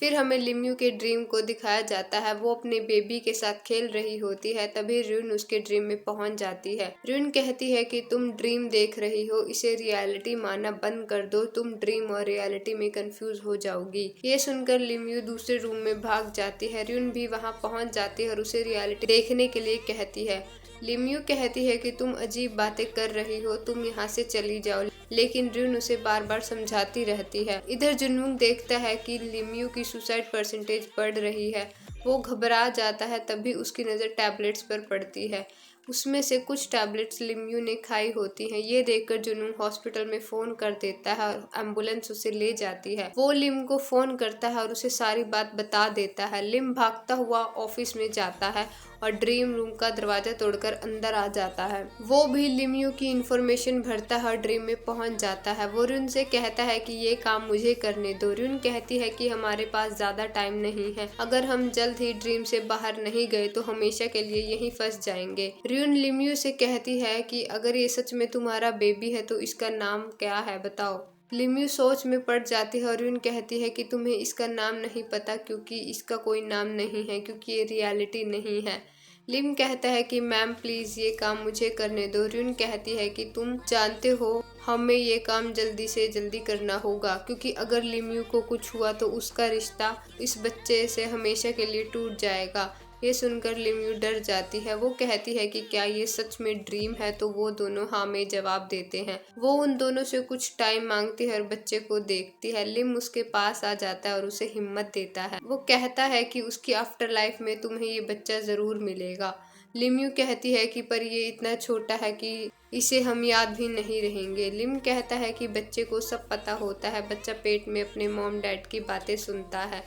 फिर हमें लिम्यू के ड्रीम को दिखाया जाता है। वो अपने बेबी के साथ खेल रही होती है, तभी र्यून उसके ड्रीम में पहुंच जाती है। र्यून कहती है कि तुम ड्रीम देख रही हो, इसे रियलिटी मानना बंद कर दो, तुम ड्रीम और रियलिटी में कंफ्यूज हो जाओगी। ये सुनकर लिम्यू दूसरे रूम में भाग जाती है। र्यून भी वहां पहुंच जाती है और उसे रियलिटी देखने के लिए कहती है। लिम्यू कहती है कि तुम अजीब बातें कर रही हो, तुम यहाँ से चली जाओ, लेकिन र्यून उसे बार बार समझाती रहती है। इधर जुनवुंग देखता है कि लिम्यू की सुसाइड परसेंटेज बढ़ रही है। वो घबरा जाता है, तभी उसकी नज़र टैबलेट्स पर पड़ती है। उसमें से कुछ टैबलेट्स लिम्यू ने खाई होती हैं। ये देखकर जुनून हॉस्पिटल में फ़ोन कर देता है और एम्बुलेंस उसे ले जाती है। वो लिम को फ़ोन करता है और उसे सारी बात बता देता है। लिम भागता हुआ ऑफिस में जाता है और ड्रीम रूम का दरवाजा तोड़कर अंदर आ जाता है। वो भी लिम्यू की इन्फॉर्मेशन भरता है और ड्रीम में पहुंच जाता है। वो र्यून से कहता है कि ये काम मुझे करने दो। र्यून कहती है कि हमारे पास ज़्यादा टाइम नहीं है, अगर हम जल्द ही ड्रीम से बाहर नहीं गए तो हमेशा के लिए यहीं फंस जाएंगे। र्यून लिम्यू से कहती है कि अगर ये सच में तुम्हारा बेबी है तो इसका नाम क्या है, बताओ। लिम्यू सोच में पड़ जाती है और र्यून कहती है कि तुम्हें इसका नाम नहीं पता क्योंकि इसका कोई नाम नहीं है, क्योंकि ये रियलिटी नहीं है। लिम कहता है कि मैम प्लीज़ ये काम मुझे करने दो। र्यून कहती है कि तुम जानते हो हमें ये काम जल्दी से जल्दी करना होगा, क्योंकि अगर लिम्यू को कुछ हुआ तो उसका रिश्ता इस बच्चे से हमेशा के लिए टूट जाएगा। ये सुनकर लिम्यू डर जाती है। वो कहती है कि क्या ये सच में ड्रीम है, तो वो दोनों हाँ में जवाब देते हैं। वो उन दोनों से कुछ टाइम मांगती है और बच्चे को देखती है। लिम उसके पास आ जाता है और उसे हिम्मत देता है। वो कहता है कि उसकी आफ्टर लाइफ में तुम्हें ये बच्चा ज़रूर मिलेगा। लिम्यू कहती है कि पर ये इतना छोटा है कि इसे हम याद भी नहीं रहेंगे। लिम कहता है कि बच्चे को सब पता होता है, बच्चा पेट में अपने मॉम डैड की बातें सुनता है,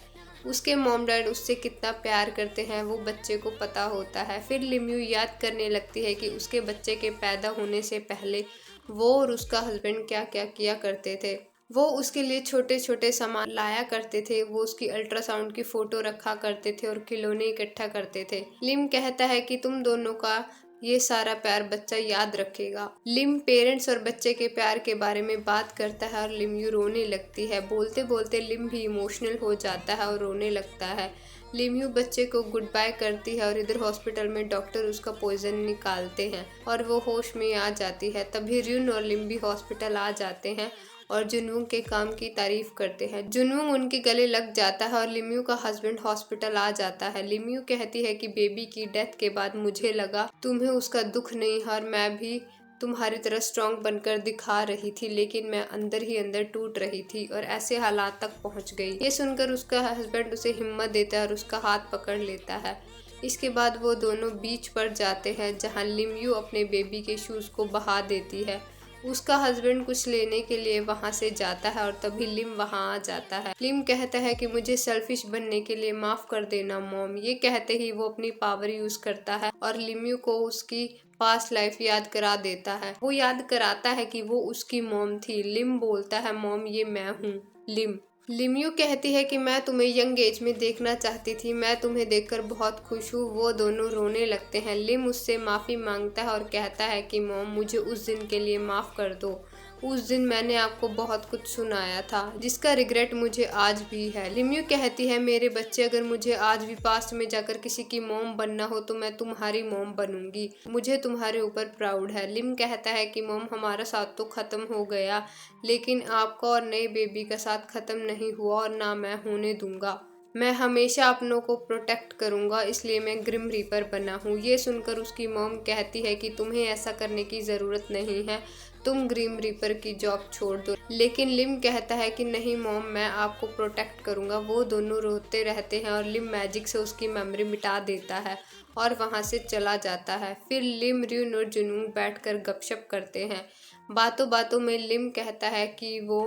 उसके मॉम डैड उससे कितना प्यार करते हैं वो बच्चे को पता होता है। फिर लिम्यू याद करने लगती है कि उसके बच्चे के पैदा होने से पहले वो और उसका हस्बैंड क्या क्या किया करते थे। वो उसके लिए छोटे छोटे सामान लाया करते थे, वो उसकी अल्ट्रासाउंड की फ़ोटो रखा करते थे और खिलौने इकट्ठा करते थे। लिम कहता है कि तुम दोनों का ये सारा प्यार बच्चा याद रखेगा। लिम पेरेंट्स और बच्चे के प्यार के बारे में बात करता है और लिम्यू रोने लगती है। बोलते बोलते लिम भी इमोशनल हो जाता है और रोने लगता है। लिम्यू बच्चे को गुड बाय करती है और इधर हॉस्पिटल में डॉक्टर उसका पॉइजन निकालते हैं और वो होश में आ जाती है। तभी र्यून और लिम भी हॉस्पिटल आ जाते हैं और जुनवुंग के काम की तारीफ करते हैं। जुनवुंग उनके गले लग जाता है और लिम्यू का हस्बैंड हॉस्पिटल आ जाता है। लिम्यू कहती है कि बेबी की डेथ के बाद मुझे लगा तुम्हें उसका दुख नहीं है और मैं भी तुम्हारी तरह स्ट्रांग बनकर दिखा रही थी, लेकिन मैं अंदर ही अंदर टूट रही थी और ऐसे हालात तक पहुंच गई। ये सुनकर उसका हस्बैंड उसे हिम्मत देता है और उसका हाथ पकड़ लेता है। इसके बाद वो दोनों बीच पर जाते हैं जहां लिम्यू अपने बेबी के शूज़ को बहा देती है। उसका हस्बैंड कुछ लेने के लिए वहां से जाता है और तभी लिम वहां आ जाता है। लिम कहता है कि मुझे सेल्फिश बनने के लिए माफ कर देना मॉम। ये कहते ही वो अपनी पावर यूज करता है और लिम्यू को उसकी पास्ट लाइफ याद करा देता है। वो याद कराता है कि वो उसकी मॉम थी। लिम बोलता है मॉम ये मैं हूँ। लिम्यू कहती है कि मैं तुम्हें यंग एज में देखना चाहती थी, मैं तुम्हें देखकर बहुत खुश हूँ। वो दोनों रोने लगते हैं। लिम उससे माफ़ी मांगता है और कहता है कि मॉम मुझे उस दिन के लिए माफ़ कर दो। उस दिन मैंने आपको बहुत कुछ सुनाया था जिसका रिग्रेट मुझे आज भी है। लिम्यू कहती है मेरे बच्चे, अगर मुझे आज भी पास्ट में जाकर किसी की मॉम बनना हो तो मैं तुम्हारी मॉम बनूंगी, मुझे तुम्हारे ऊपर प्राउड है। लिम कहता है कि मॉम हमारा साथ तो ख़त्म हो गया, लेकिन आपका और नए बेबी का साथ ख़त्म नहीं हुआ और ना मैं होने दूंगा। मैं हमेशा अपनों को प्रोटेक्ट करूंगा, इसलिए मैं ग्रिम रीपर बना हूँ। ये सुनकर उसकी मॉम कहती है कि तुम्हें ऐसा करने की ज़रूरत नहीं है, तुम ग्रिम रीपर की जॉब छोड़ दो। लेकिन लिम कहता है कि नहीं मॉम मैं आपको प्रोटेक्ट करूंगा। वो दोनों रोते रहते हैं और लिम मैजिक से उसकी मेमोरी मिटा देता है और वहाँ से चला जाता है। फिर लिम र्यून और जुनून बैठकर गपशप करते हैं। बातों बातों में लिम कहता है कि वो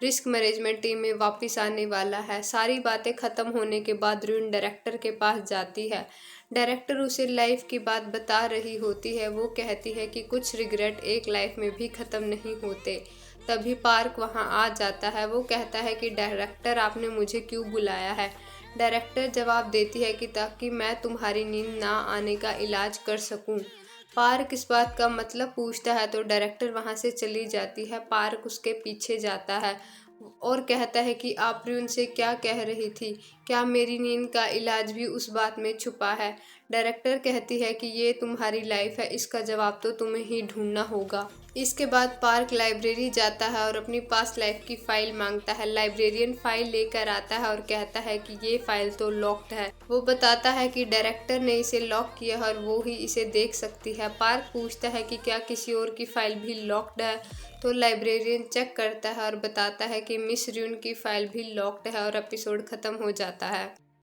रिस्क मैनेजमेंट टीम में वापस आने वाला है। सारी बातें ख़त्म होने के बाद र्यून डायरेक्टर के पास जाती है। डायरेक्टर उसे लाइफ की बात बता रही होती है। वो कहती है कि कुछ रिग्रेट एक लाइफ में भी ख़त्म नहीं होते। तभी पार्क वहां आ जाता है। वो कहता है कि डायरेक्टर आपने मुझे क्यों बुलाया है। डायरेक्टर जवाब देती है कि ताकि मैं तुम्हारी नींद ना आने का इलाज कर सकूं। पार्क इस बात का मतलब पूछता है तो डायरेक्टर वहां से चली जाती है। पार्क उसके पीछे जाता है। और कहता है कि आप र्यून से क्या कह रही थी, क्या मेरी नींद का इलाज भी उस बात में छुपा है। डायरेक्टर कहती है कि ये तुम्हारी लाइफ है, इसका जवाब तो तुम्हें ही ढूंढना होगा। इसके बाद पार्क लाइब्रेरी जाता है और अपनी पास्ट लाइफ की फाइल मांगता है। लाइब्रेरियन फाइल लेकर आता है और कहता है कि ये फाइल तो लॉक्ड है। वो बताता है कि डायरेक्टर ने इसे लॉक किया है और वो ही इसे देख सकती है। पार्क पूछता है कि क्या किसी और की फाइल भी लॉक्ड है, तो लाइब्रेरियन चेक करता है और बताता है कि मिस र्यून की फाइल भी लॉक्ड है और एपिसोड खत्म हो जाता है।